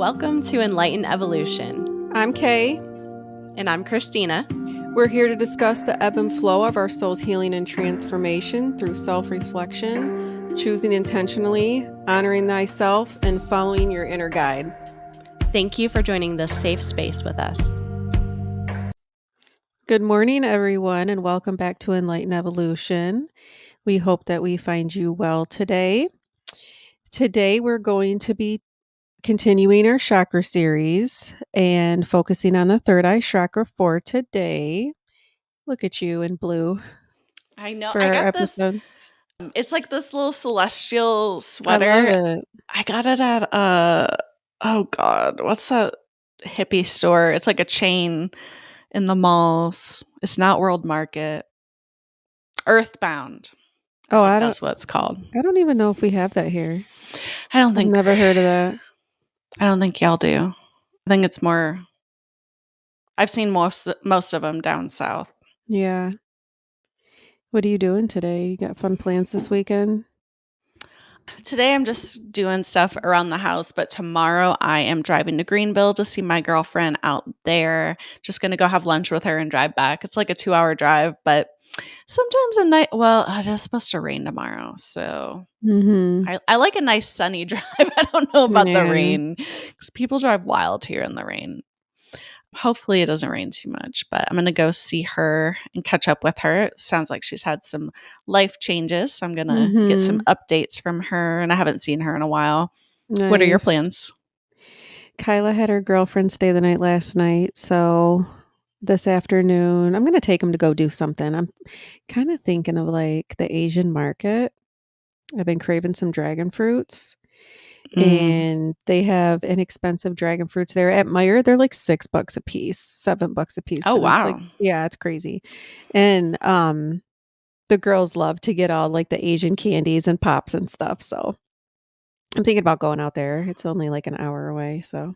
Welcome to Enlightened Evolution. I'm Cay. And I'm Christina. We're here to discuss the ebb and flow of our soul's healing and transformation through self-reflection, choosing intentionally, honoring thyself, and following your inner guide. Thank you for joining this safe space with us. Good morning, everyone, and welcome back to Enlightened Evolution. We hope that we find you well today. Today, we're going to be continuing our chakra series and focusing on the third eye chakra for today. Look at you in blue. I know. For I our got episode. this. It's like this little celestial sweater. I love it. I got it at oh God, what's that hippie store? It's like a chain in the malls. It's not World Market. Earthbound. Oh, I think that's what it's called. I don't even know if we have that here. I've never heard of that. I don't think y'all do. I think it's more. I've seen most of them down south. Yeah. What are you doing today? You got fun plans this weekend? Today I'm just doing stuff around the house, but tomorrow I am driving to Greenville to see my girlfriend out there. Just going to go have lunch with her and drive back. It's like a 2-hour drive, but sometimes at night, well, it is supposed to rain tomorrow. So I like a nice sunny drive. I don't know about the rain because people drive wild here in the rain. Hopefully it doesn't rain too much, but I'm going to go see her and catch up with her. It sounds like she's had some life changes. So I'm going to get some updates from her, and I haven't seen her in a while. Nice. What are your plans? Kyla had her girlfriend stay the night last night. So this afternoon, I'm going to take him to go do something. I'm kind of thinking of like the Asian market. I've been craving some dragon fruits. And they have inexpensive dragon fruits there at Meijer. They're like $6 a piece, $7 a piece. Oh, and wow. It's like, yeah, it's crazy. And the girls love to get all like the Asian candies and pops and stuff. So I'm thinking about going out there. It's only like an hour away. So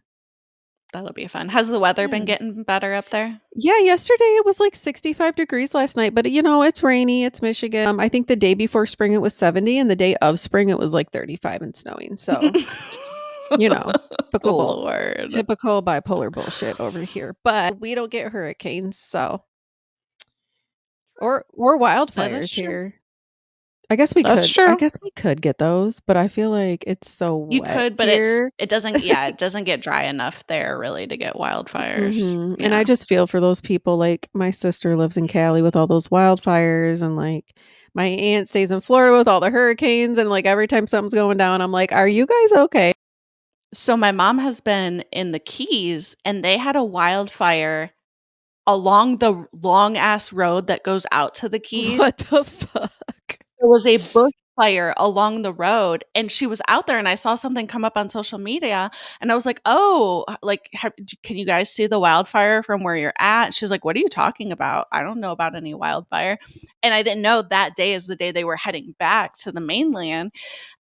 that'll be fun. Has the weather been getting better up there? Yeah, yesterday it was like 65 degrees last night, but it's rainy. It's Michigan. I think the day before spring it was 70, and the day of spring it was like 35 and snowing. So, typical bipolar bullshit over here. But we don't get hurricanes, so or wildfires here. I guess we could. True. I guess we could get those, but I feel like it's so wet. You could, but here. it doesn't. Yeah, it doesn't get dry enough there really to get wildfires. Yeah. And I just feel for those people. Like my sister lives in Cali with all those wildfires, and like my aunt stays in Florida with all the hurricanes. And like every time something's going down, I'm like, "Are you guys okay?" So my mom has been in the Keys, and they had a wildfire along the long ass road that goes out to the Keys. What the fuck? There was a bushfire along the road, and she was out there, and I saw something come up on social media, and I was like, oh, like, can you guys see the wildfire from where you're at? She's like, what are you talking about? I don't know about any wildfire. And I didn't know that day is the day they were heading back to the mainland.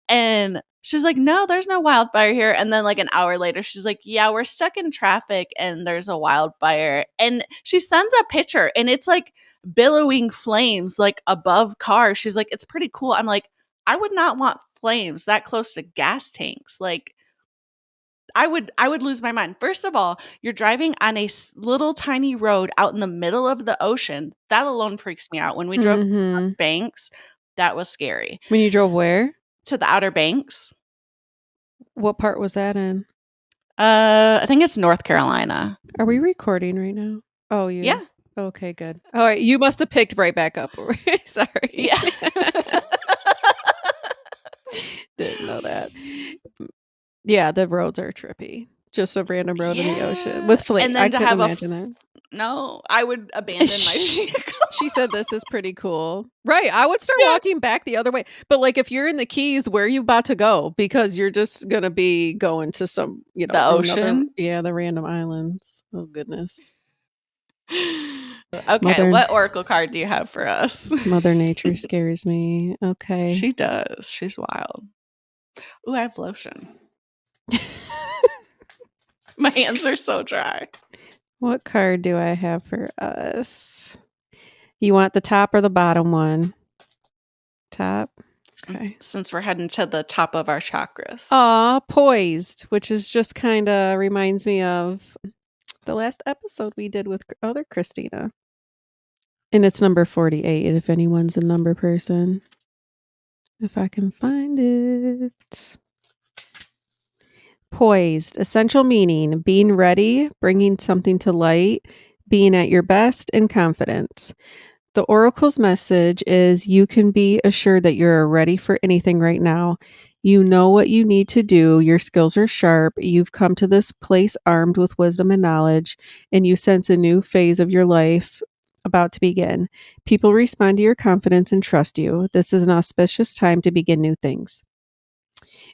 And she's like, no, there's no wildfire here. And then like an hour later, she's like, yeah, we're stuck in traffic and there's a wildfire. And she sends a picture, and it's like billowing flames like above cars. She's like, it's pretty cool. I'm like, I would not want flames that close to gas tanks. Like I would lose my mind. First of all, you're driving on a little tiny road out in the middle of the ocean. That alone freaks me out. When we drove to Banks, that was scary. When you drove where? To the Outer Banks. What part was that in? I think it's North Carolina. Are we recording right now? Oh, yeah. Okay, good. All right, you must have picked right back up. Sorry. Yeah. Didn't know that. Yeah, the roads are trippy. Just a random road in the ocean with flames. And then I couldn't imagine that. No, I would abandon my vehicle. She said this is pretty cool. Right. I would start walking back the other way. But like if you're in the Keys, where are you about to go? Because you're just going to be going to some, the ocean. The random islands. Oh, goodness. Okay. What oracle card do you have for us? Mother Nature scares me. Okay. She does. She's wild. Ooh, I have lotion. My hands are so dry. What card do I have for us? You want the top or the bottom one? Top. Okay. since we're heading to the top of our chakras. Poised, which is just kinda reminds me of the last episode we did with other Christina. And it's number 48, if anyone's a number person. If I can find it. Poised, essential meaning, being ready, bringing something to light, being at your best, and confidence. The oracle's message is you can be assured that you're ready for anything right now. You know what you need to do. Your skills are sharp. You've come to this place armed with wisdom and knowledge, and you sense a new phase of your life about to begin. People respond to your confidence and trust you. This is an auspicious time to begin new things.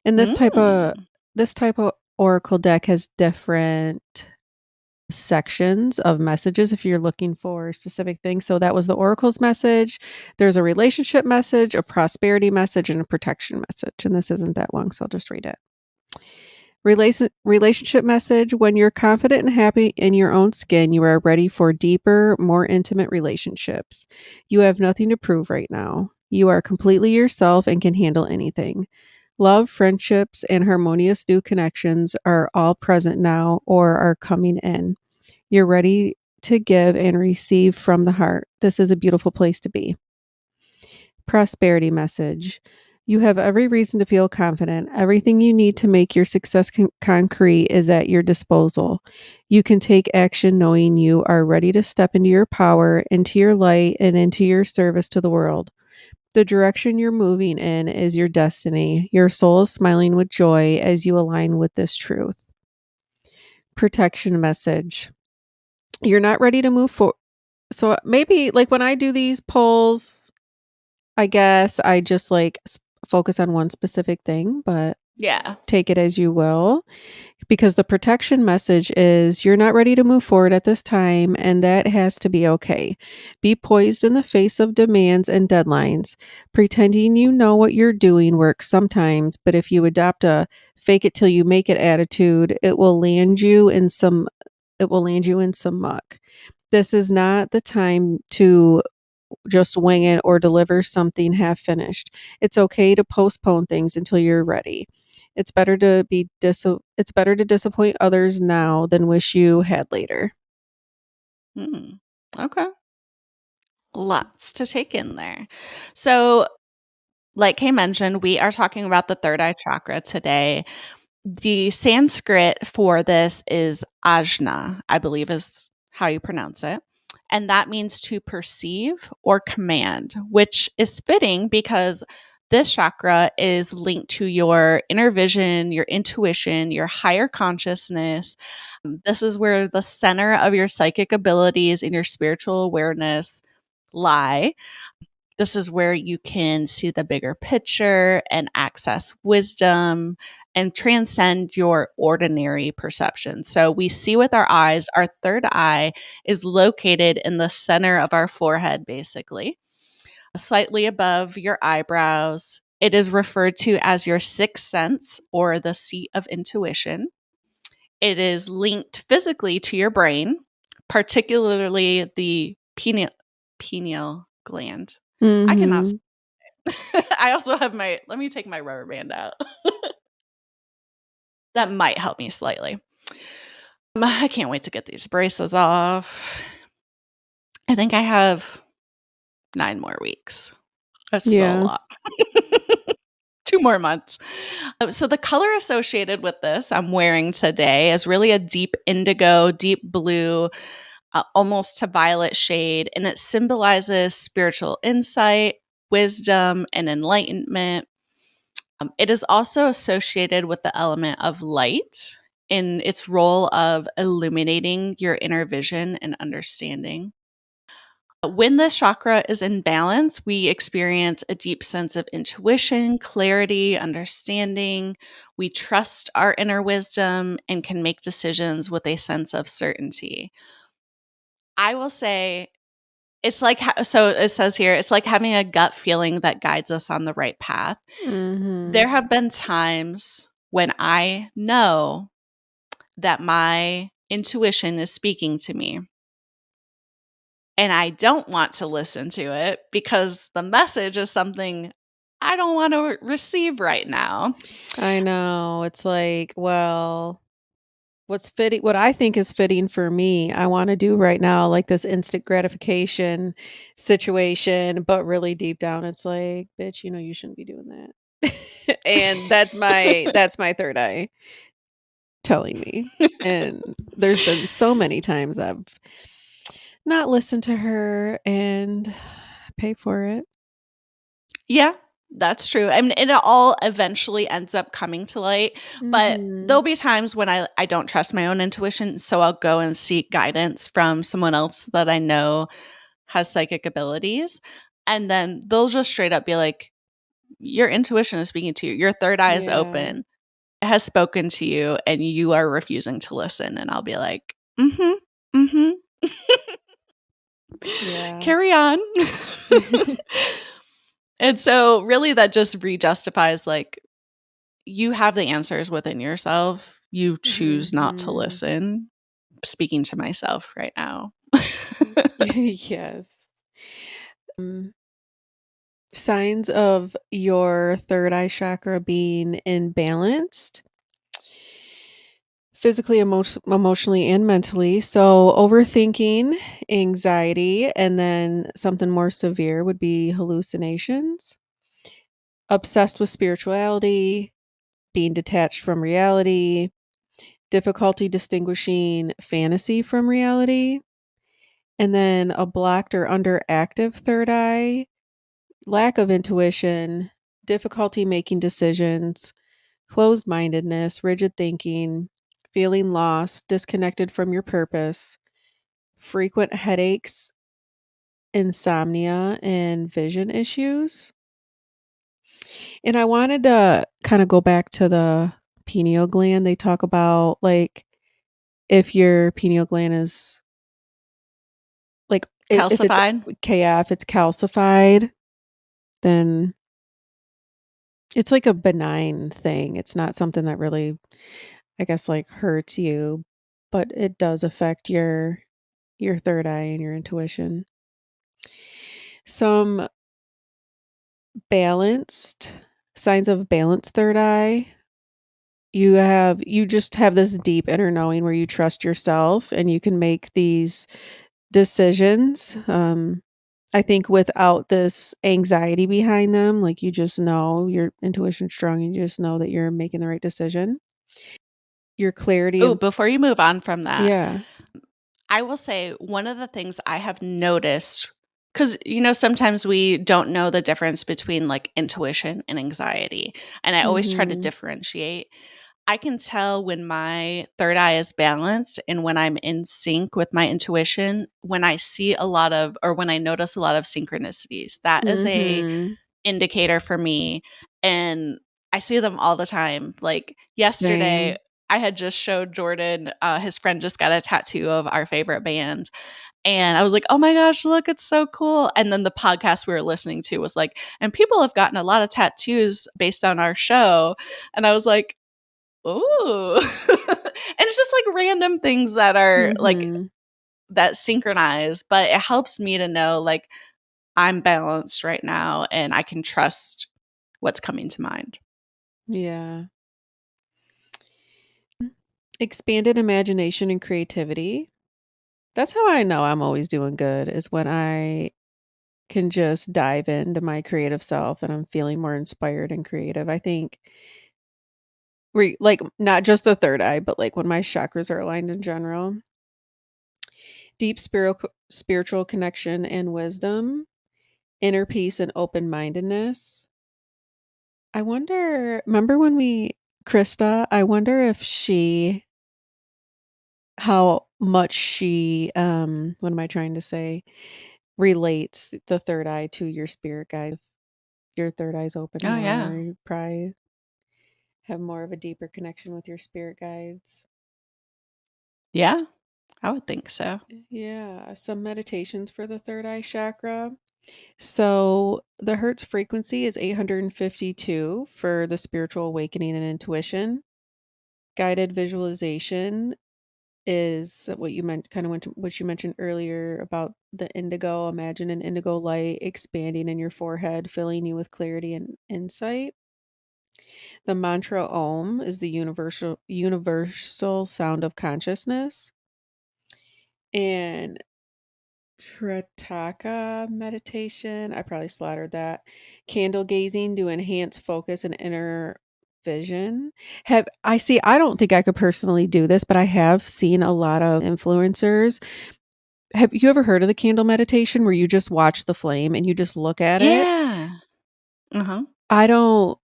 And Mm. this type of oracle deck has different sections of messages if you're looking for specific things. So that was the oracle's message. There's a relationship message, a prosperity message, and a protection message. And this isn't that long, so I'll just read it. Relationship message: when you're confident and happy in your own skin, you are ready for deeper, more intimate relationships. You have nothing to prove right now. You are completely yourself and can handle anything. Love, friendships, and harmonious new connections are all present now or are coming in. You're ready to give and receive from the heart. This is a beautiful place to be. Prosperity message: you have every reason to feel confident. Everything you need to make your success concrete is at your disposal. You can take action knowing you are ready to step into your power, into your light, and into your service to the world. The direction you're moving in is your destiny. Your soul is smiling with joy as you align with this truth. Protection message: you're not ready to move forward. So maybe like when I do these polls, I guess I just like focus on one specific thing, but Yeah. take it as you will. Because the protection message is you're not ready to move forward at this time, and that has to be okay. Be poised in the face of demands and deadlines. Pretending you know what you're doing works sometimes, but if you adopt a fake it till you make it attitude, it will land you in some muck. This is not the time to just wing it or deliver something half finished. It's okay to postpone things until you're ready. It's better to disappoint others now than wish you had later. Mm. Okay. Lots to take in there. So, like Kay mentioned, we are talking about the third eye chakra today. The Sanskrit for this is ajna, I believe is how you pronounce it. And that means to perceive or command, which is fitting because this chakra is linked to your inner vision, your intuition, your higher consciousness. This is where the center of your psychic abilities and your spiritual awareness lie. This is where you can see the bigger picture and access wisdom and transcend your ordinary perception. So we see with our eyes, our third eye is located in the center of our forehead, basically, slightly above your eyebrows. It is referred to as your sixth sense or the seat of intuition. It is linked physically to your brain, particularly the pineal gland. I cannot. Mhm. I also have my. Let me take my rubber band out. That might help me slightly. I can't wait to get these braces off. I think I have 9 more weeks. That's still a Yeah. lot. 2 more months. So the color associated with this I'm wearing today is really a deep indigo, deep blue, almost to violet shade, and it symbolizes spiritual insight, wisdom, and enlightenment. It is also associated with the element of light in its role of illuminating your inner vision and understanding. When this chakra is in balance, we experience a deep sense of intuition, clarity, understanding. We trust our inner wisdom and can make decisions with a sense of certainty. I will say it's like, so it says here, it's like having a gut feeling that guides us on the right path. Mhm. There have been times when I know that my intuition is speaking to me and I don't want to listen to it because the message is something I don't want to receive right now. I know. It's like, well, what I think is fitting for me, I wanna do right now, like this instant gratification situation, but really deep down, it's like, "Bitch, you know you shouldn't be doing that." And that's my third eye telling me. And there's been so many times I've not listened to her and pay for it. Yeah, that's true. I mean, it all eventually ends up coming to light, but there'll Mhm. be times when I don't trust my own intuition, so I'll go and seek guidance from someone else that I know has psychic abilities, and then they'll just straight up be like, "Your intuition is speaking to you. Your third eye is Yeah. open. It has spoken to you, and you are refusing to listen." And I'll be like, "Mhm, mhm. Yeah. Carry on." And so really that just re-justifies, like, you have the answers within yourself. You choose not to Mhm. listen. Speaking to myself right now. Yes. Mm. Signs of your third eye chakra being imbalanced physically, emotionally, and mentally. So, overthinking, anxiety, and then something more severe would be hallucinations, obsessed with spirituality, being detached from reality, difficulty distinguishing fantasy from reality, and then a blocked or underactive third eye, lack of intuition, difficulty making decisions, closed mindedness, rigid thinking, feeling lost, disconnected from your purpose, frequent headaches, insomnia, and vision issues. And I wanted to kind of go back to the pineal gland. They talk about like if your pineal gland is like if it's Calcified? KF, it's calcified, then it's like a benign thing. It's not something that really, I guess, like hurts you, but it does affect your third eye and your intuition. Some balanced signs of balanced third eye. You just have this deep inner knowing where you trust yourself and you can make these decisions. I think without this anxiety behind them, like you just know your intuition's strong and you just know that you're making the right decision. Your clarity Oh, of before you move on from that, yeah. I will say one of the things I have noticed, because sometimes we don't know the difference between like intuition and anxiety. And I always try to Mhm. differentiate. I can tell when my third eye is balanced and when I'm in sync with my intuition, when I see a lot of, or when I notice a lot of synchronicities. That is a Mhm. indicator for me, and I see them all the time. Like yesterday, Same. I had just showed Jordan, his friend just got a tattoo of our favorite band, and I was like, "Oh my gosh, look, it's so cool." And then the podcast we were listening to was like, "And people have gotten a lot of tattoos based on our show." And I was like, "Ooh." And it's just like random things that are like Mhm. that synchronize, but it helps me to know like I'm balanced right now and I can trust what's coming to mind. Yeah. Expanded imagination and creativity. That's how I know I'm always doing good is when I can just dive into my creative self and I'm feeling more inspired and creative. I think like not just the third eye, but like when my chakras are aligned in general. Deep spiritual connection and wisdom, inner peace and open-mindedness. I wonder, remember when Krista, I wonder if how much what am I trying to say? Relates the third eye to your spirit guide. If your third eye's open Oh more, yeah. you probably have more of a deeper connection with your spirit guides. Yeah, I would think so. Yeah, some meditations for the third eye chakra. So the Hertz frequency is 852 for the spiritual awakening and intuition. Guided visualization is what you meant, kind of what you mentioned earlier about the indigo, imagine an indigo light expanding in your forehead, filling you with clarity and insight. The mantra Om is the universal sound of consciousness. And Tritaka meditation, I probably slaughtered that. Candle gazing to enhance focus and inner vision. I don't think I could personally do this, but I have seen a lot of influencers. Have you ever heard of the candle meditation where you just watch the flame and you just look at it? Yeah. Uh-huh. I don't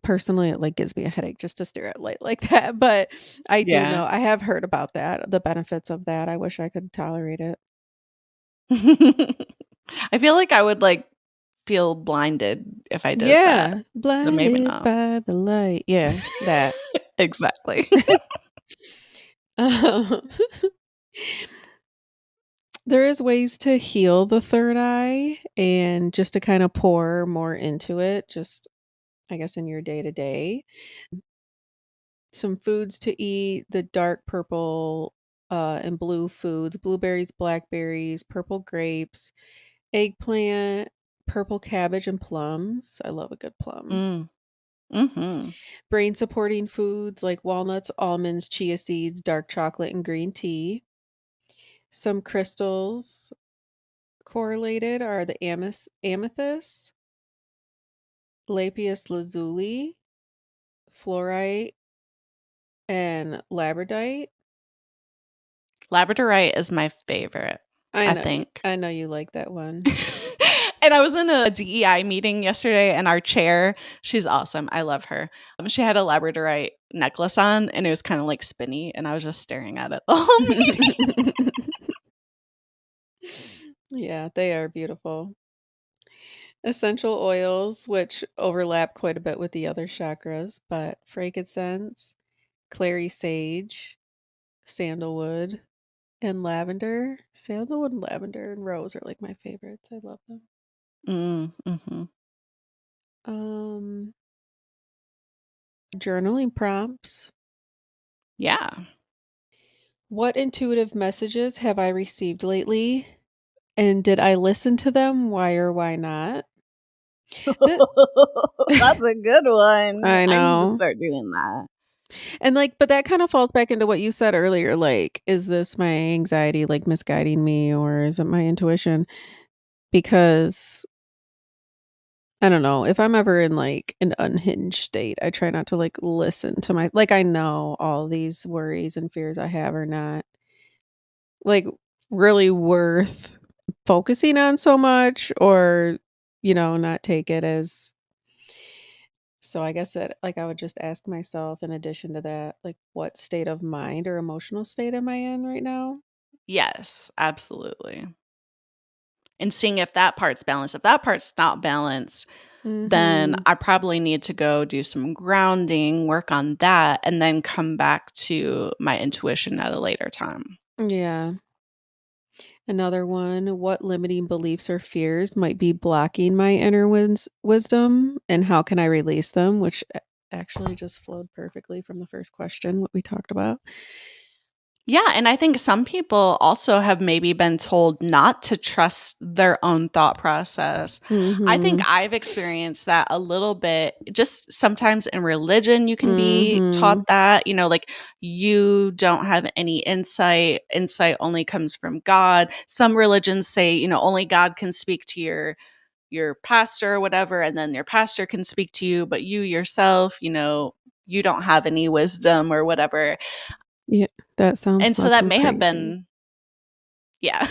personally, it like gives me a headache just to stare at light like that, but I do Yeah. know I have heard about that, the benefits of that. I wish I could tolerate it. I feel like I would, like, feel blinded if I did that, Yeah, but maybe blinded not. by the light. Yeah, that. Exactly. Um, there is ways to heal the third eye and just to kind of pour more into it, just I guess in your day to day. Some foods to eat, the dark purple and blue foods, blueberries, blackberries, purple grapes, eggplant, purple cabbage, and plums. I love a good plum. Mm. Mhm. Brain supporting foods like walnuts, almonds, chia seeds, dark chocolate, and green tea. Some crystals correlated are the amethyst, lapis lazuli, fluorite, and labradorite. Labradorite is my favorite, I I know think. I know you like that one. And I was in a DEI meeting yesterday, and our chair, she's awesome, I love her. She had a labradorite necklace on, and it was kinda, like, spinny, and I was just staring at it the whole meeting. Yeah, they are beautiful. Essential oils, which overlap quite a bit with the other chakras, but frankincense, clary sage, sandalwood, and lavender. Sandalwood, lavender, and rose are like my favorites. I love them. Mhm. Um, journaling prompts. Yeah. What intuitive messages have I received lately? And did I listen to them? Why or why not? Th- That's a good one. I I need to know. start doing that. And like, but that kind of falls back into what you said earlier. Like, is this my anxiety like misguiding me or is it my intuition? Because I don't know. If I'm ever in like an unhinged state, I try not to like listen to like I know all these worries and fears I have are not like really worth focusing on so much or not take it as so I guess that like I would just ask myself in addition to that, like what state of mind or emotional state am I in right now? Yes, absolutely. And seeing if that part's balanced. If that part's not balanced, then Mhm. I probably need to go do some grounding, work on that, and then come back to my intuition at a later time. Yeah. Another one, what limiting beliefs or fears might be blocking my inner wisdom and how can I release them? Which actually just flowed perfectly from the first question, what we talked about. Yeah, and I think some people also have maybe been told not to trust their own thought process. I think Mhm. I've experienced that a little bit. Just sometimes in religion, you can be Mhm. taught that, like you don't have any insight. Insight only comes from God. Some religions say, only God can speak to your pastor or whatever, and then your pastor can speak to you, but you yourself, you don't have any wisdom or whatever. Yeah, that sounds And so that fucking may have crazy. been yeah.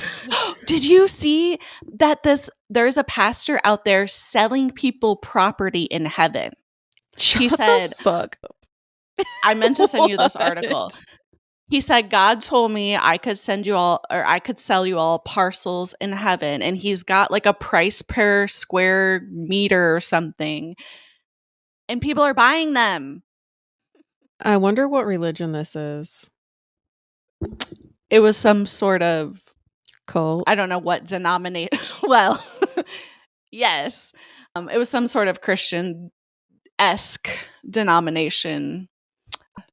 Did you see that there's a pastor out there selling people property in heaven? He Shut the said, fuck up. I meant to send you this article. What? He said, God told me I could send you all, or I could sell you all parcels in heaven. And he's got like a price per square meter or something. And people are buying them. I wonder what religion this is. It was some sort of, Cult. I don't know what denominate. Well, yes. It was some sort of Christian esque denomination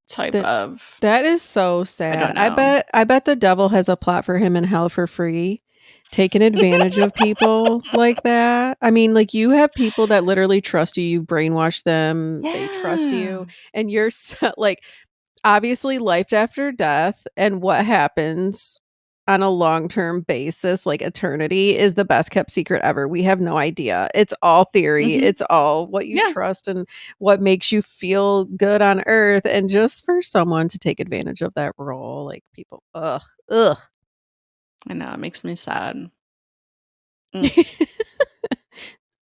type That of that is so I sad. don't know. I bet the devil has a plot for him in hell for free taking advantage of people like that. I mean, like, you have people that literally trust you, you've brainwashed them, they trust Yeah. you, and you're so like, obviously, life after death and what happens on a long-term basis, like eternity, is the best kept secret ever. We have no idea. It's all theory. Mhm. It's all what you Yeah. trust and what makes you feel good on earth. And just for someone to take advantage of that role, like people, ugh, ugh. I know, it makes me sad. Mm.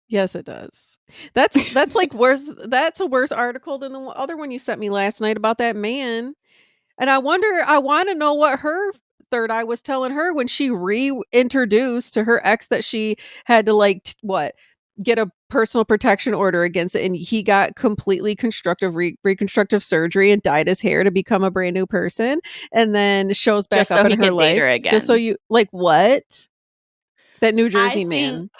Yes, it does. That's like worse. That's a worse article than the other one you sent me last night about that man. And I wanna know what her third eye was telling her when she reintroduced to her ex that she had to, like, get a personal protection order against it, and he got completely constructive reconstructive surgery and dyed his hair to become a brand new person, and then shows back Just up so in he her could date life her just so again. you like, what? That New I Jersey think man.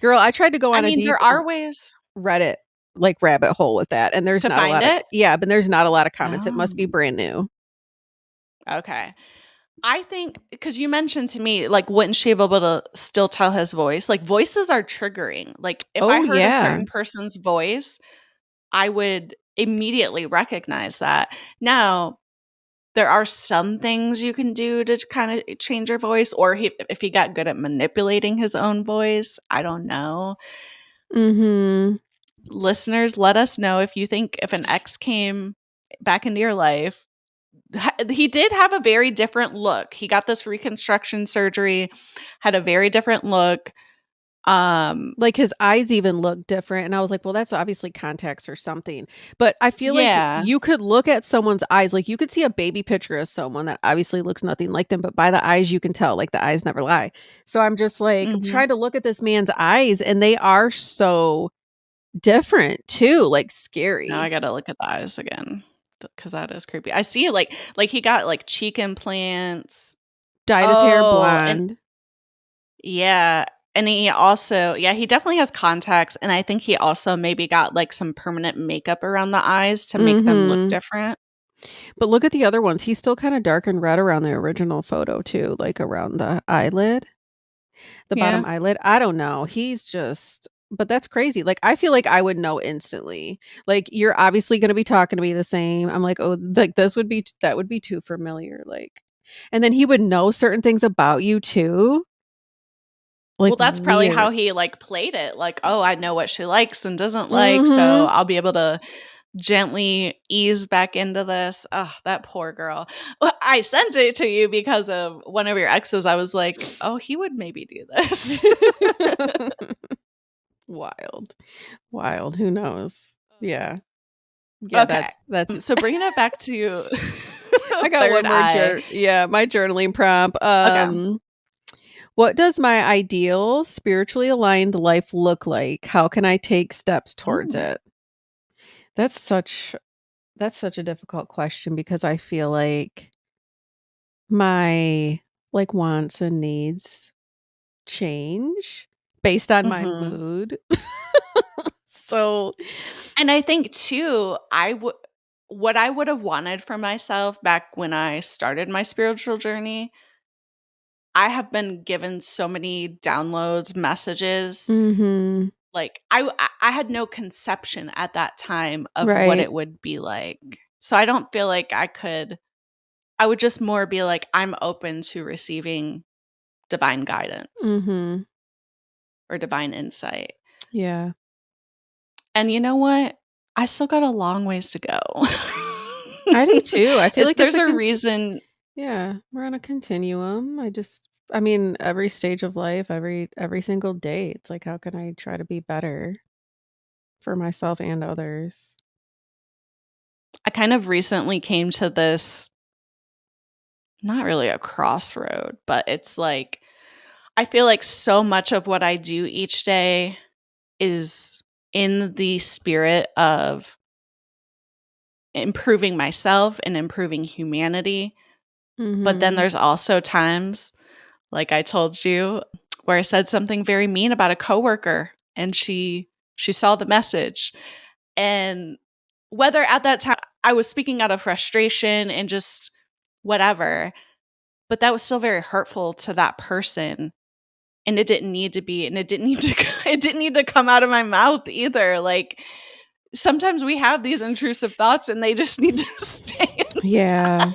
Girl, I tried to go I on a mean, deep there are ways Reddit, like, rabbit hole with that, and there's to not a find lot of it. yeah, but there's not a lot of comments. It must be Oh, brand new. okay. I think because you mentioned to me, like, wouldn't she be able to still tell his voice? Like, voices are triggering. Like, if I Oh, heard a yeah. certain person's voice, I would immediately recognize that. Now, there are some things you can do to kinda change your voice, or if he got good at manipulating his own voice, I don't know. Mhm. Listeners, let us know if you think if an ex came back into your life, he did have a very different look. He got this reconstruction surgery, had a very different look. Um, Like, his eyes even look different, and I was like, "Well, that's obviously contacts or something." But I feel like yeah. you could look at someone's eyes, like, you could see a baby picture of someone that obviously looks nothing like them, but by the eyes, you can tell, like, the eyes never lie. So I'm just, like, Mhm. trying to look at this man's eyes, and they are so different too, like, Now I scary. gotta look at the eyes again because that is creepy. I see, like, he got, like, cheek implants. Dyed his hair Oh, and blonde. yeah, and he also yeah, he definitely has contacts, and I think he also maybe got, like, some permanent makeup around the eyes to make them look Mhm. different. But look at the other ones, he's still kinda dark and red around the original photo too, like, around the eyelid. The bottom Yeah. eyelid? I don't know. He's just but that's crazy. Like, I feel like I would know instantly. Like, you're obviously gonna be talking to me the same. I'm like, "Oh, like, this would be that would be too familiar," like and then he would know certain things about you too. Like, Well, that's probably weird. how he, like, played it, like, "Oh, I know what she likes and doesn't like, so Mhm. I'll be able to gently ease back into this." Ugh, that poor girl. Well, I sent it to you because of one of your exes. I was like, "Oh, he would maybe do this." Wild. Wild. Who knows? Yeah. Yeah, Okay, that's so bringing it back to I got Third one more Eye. yeah, my journaling prompt. Okay. What does my ideal spiritually aligned life look like? How can I take steps towards Ooh. it? That's such that's such a difficult question because I feel like my like wants and needs change based on my Mhm. mood. So, And I think too, what I would have wanted for myself back when I started my spiritual journey, I have been given so many downloads, messages. mhm, Like I had no conception at that time of what right. it would be like. So I don't feel like I would just more be like I'm open to receiving divine guidance Mhm. or divine insight. Yeah. And you know what? I still got a long ways to go. I do too. I feel like it's There's a a reason. yeah, we're on a continuum. I mean, every stage of life, every single day, it's like how can I try to be better for myself and others? I kind of recently came to this, not really a crossroad, but it's like I feel like so much of what I do each day is in the spirit of improving myself and improving humanity. But then Mhm. there's also times, like I told you, where I said something very mean about a coworker and she saw the message. And whether at that time I was speaking out of frustration and just whatever, but that was still very hurtful to that person. and it didn't need to be, and it didn't need to it didn't need to come out of my mouth either. Like, sometimes we have these intrusive thoughts and they just need to stay Yeah.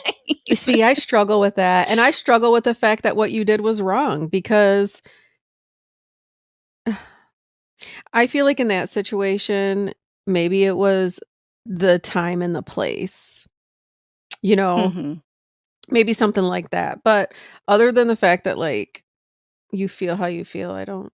inside. See, I struggle with that, and I struggle with the fact that what you did was wrong because I feel like in that situation, maybe it was the time and the place, you know, Mhm. maybe something like that. But other than the fact that like you feel how you feel, I don't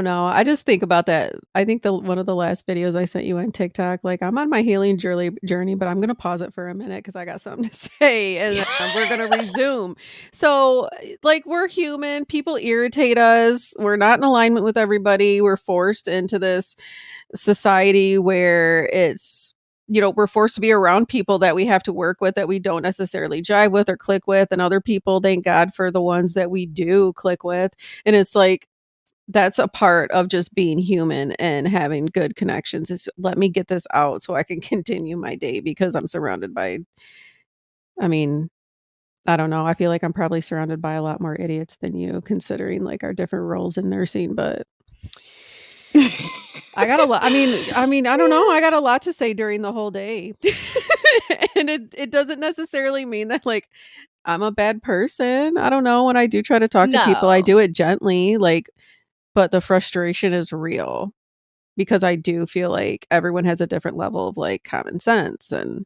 know. I just think about that. I think the one of the last videos I sent you on TikTok, like I'm on my healing journey, but I'm gonna pause it for a minute because I got something to say, and then we're gonna resume. So, like we're human. People irritate us. We're not in alignment with everybody. We're forced into this society where it's we're forced to be around people that we have to work with that we don't necessarily jive with or click with, and other people, thank God for the ones that we do click with. And it's like that's a part of just being human and having good connections is let me get this out so I can continue my day because I'm surrounded by I mean, I don't know. I feel like I'm probably surrounded by a lot more idiots than you considering like our different roles in nursing, but I got a lot I don't know. I got a lot to say during the whole day. And it doesn't necessarily mean that like I'm a bad person. I don't know. When I do try to talk to people, I No. do it gently, like but the frustration is real. Because I do feel like everyone has a different level of, like, common sense, and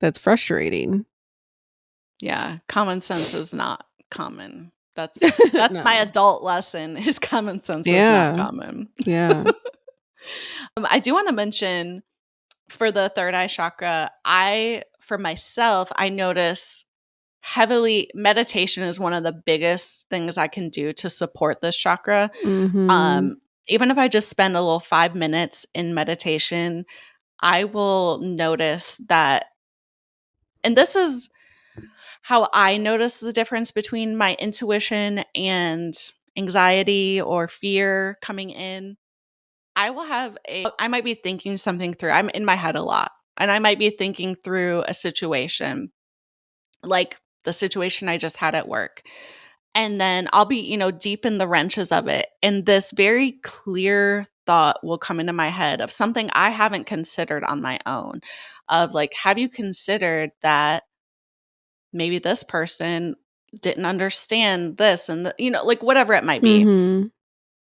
that's frustrating. Yeah, common sense is not common. That's my No. adult lesson, is common sense is not Yeah. common. Yeah. I do wanna mention for the third eye chakra, for myself, I notice heavily meditation is one of the biggest things I can do to support this chakra. Mhm. Um, Even if I just spend a little 5 minutes in meditation, I will notice that, and this is how I notice the difference between my intuition and anxiety or fear coming in. I might be thinking something through. I'm in my head a lot, and I might be thinking through a situation, like the situation I just had at work. And then I'll be, deep in the wrenches of it. And this very clear thought will come into my head of something I haven't considered on my own, of like, have you considered that maybe this person didn't understand this and like whatever it might be. Mhm.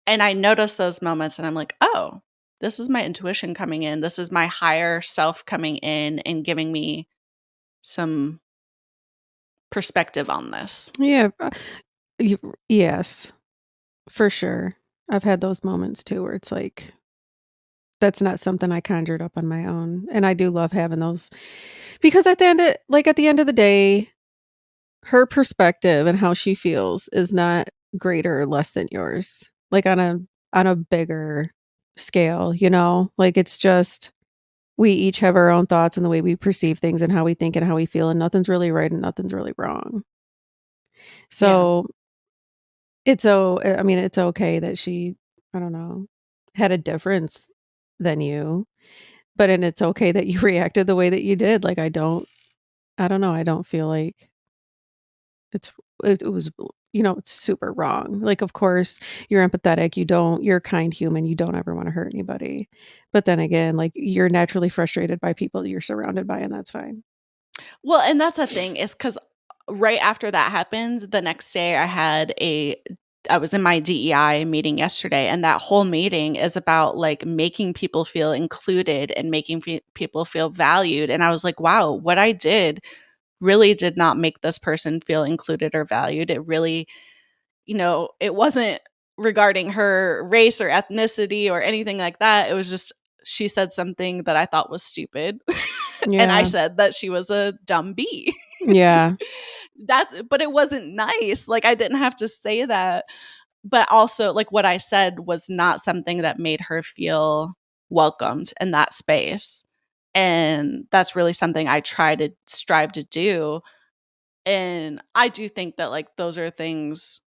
And I notice those moments and I'm like, oh, this is my intuition coming in. This is my higher self coming in and giving me some perspective on this. Yeah, you yes, for sure. I've had those moments too where it's like, that's not something I conjured up on my own, and I do love having those because at the end of the day, her perspective and how she feels is not greater or less than yours, like, on a bigger scale, you know? Like, it's just we each have our own thoughts and the way we perceive things and how we think and how we feel, and nothing's really right and nothing's really wrong. Yeah. So, it's okay that she, I don't know, had a difference than you, and it's okay that you reacted the way that you did, like, I don't know, I don't feel like It's it was, it's super wrong. Like, of course, you're empathetic, you're a kind human, you don't ever wanna hurt anybody. But then again, like, you're naturally frustrated by people you're surrounded by, and that's fine. Well, and that's the thing is because right after that happened, the next day I was in my DEI meeting yesterday, and that whole meeting is about, like, making people feel included and making people feel valued, and I was like, "Wow, what I did really did not make this person feel included or valued." It really, it wasn't regarding her race or ethnicity or anything like that. It was just she said something that I thought was stupid, and I Yeah. said that she was a dumb bee. Yeah. But it wasn't nice, like, I didn't have to say that, but also, like, what I said was not something that made her feel welcomed in that space, and that's really something I try to strive to do, and I do think that, like, those are things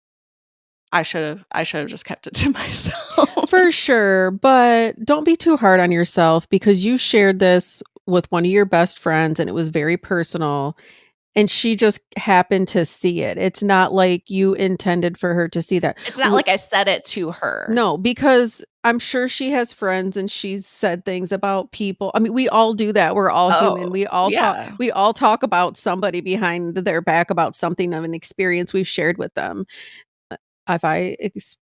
I should have just kept it to myself. For sure, but don't be too hard on yourself because you shared this with one of your best friends, and it was very personal, and she just happened to see it. It's not like you intended for her to see that. It's not like I said it to her. No, because I'm sure she has friends and she's said things about people. I mean, we all do that. We're all human. Oh, yeah. We all talk about somebody behind their back about something of an experience we've shared with them. If I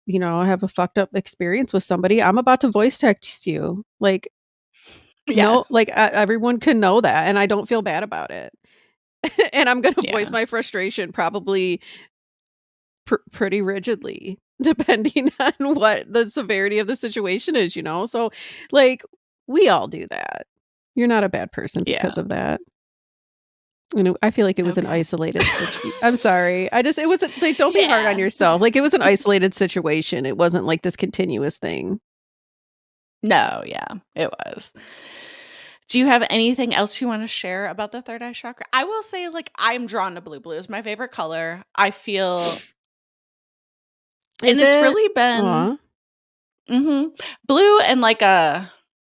have a fucked up experience with somebody, I'm about to voice text you. Like, Yeah. no, like everyone can know that and I don't feel bad about it. And I'm going to voice Yeah. my frustration probably pretty rigidly depending on what the severity of the situation is, you know? So, like, we all do that. You're not a bad person because Yeah. of that. You know, I feel like it was an Okay. isolated I'm sorry. It wasn't like, don't be hard on Yeah. yourself. Like, it was an isolated situation. It wasn't like this continuous thing. No, yeah, it was. Do you have anything else you wanna share about the third eye chakra? I will say, like, I'm drawn to blue. Blue is my favorite color. I feel and Is it's it? really been Aw. mhm. Blue and, like, a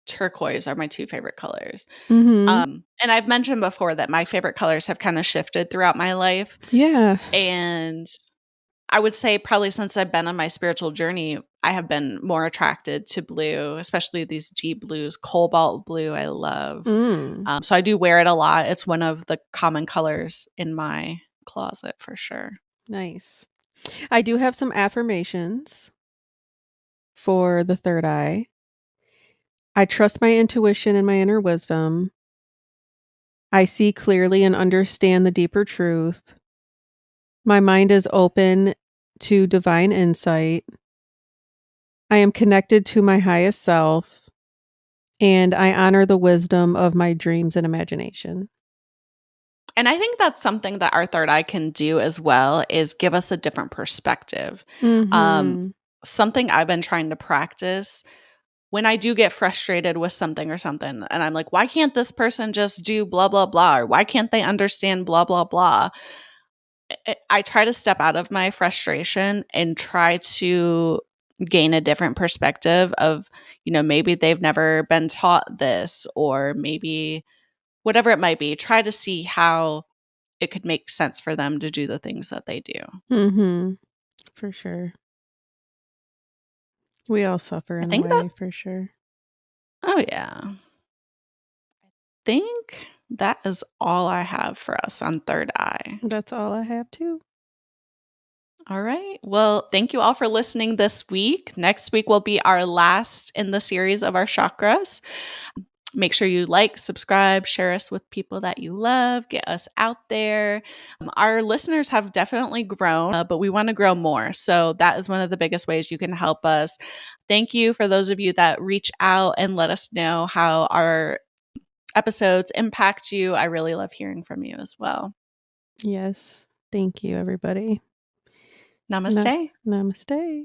turquoise are my 2 favorite colors. Mhm. And I've mentioned before that my favorite colors have kinda shifted throughout my life, Yeah. and I would say probably since I've been on my spiritual journey, I have been more attracted to blue, especially these deep blues. Cobalt blue, I love. Mm, So I do wear it a lot. It's one of the common colors in my closet for sure. nice. I do have some affirmations for the third eye. I trust my intuition and my inner wisdom. I see clearly and understand the deeper truth. My mind is open to divine insight. I am connected to my highest self, and I honor the wisdom of my dreams and imagination. And I think that's something that our third eye can do as well is give us a different perspective. Um, Mhm. something I've been trying to practice when I do get frustrated with something or something, and I'm like, why can't this person just do blah, blah, blah? Or why can't they understand blah, blah, blah? I try to step out of my frustration and try to gain a different perspective of, maybe they've never been taught this, or maybe whatever it might be. Try to see how it could make sense for them to do the things that they do. Mhm. For sure. We all suffer I in a think that, way, for sure. oh, yeah. Think that is all I have for us on Third Eye. That's all I have too. All right. Well, thank you all for listening this week. Next week will be our last in the series of our chakras. Make sure you like, subscribe, share us with people that you love, get us out there. Our listeners have definitely grown, but we want to grow more. So that is one of the biggest ways you can help us. Thank you for those of you that reach out and let us know how our episodes impact you. I really love hearing from you as well. Yes. Thank you, everybody. Namaste. Namaste.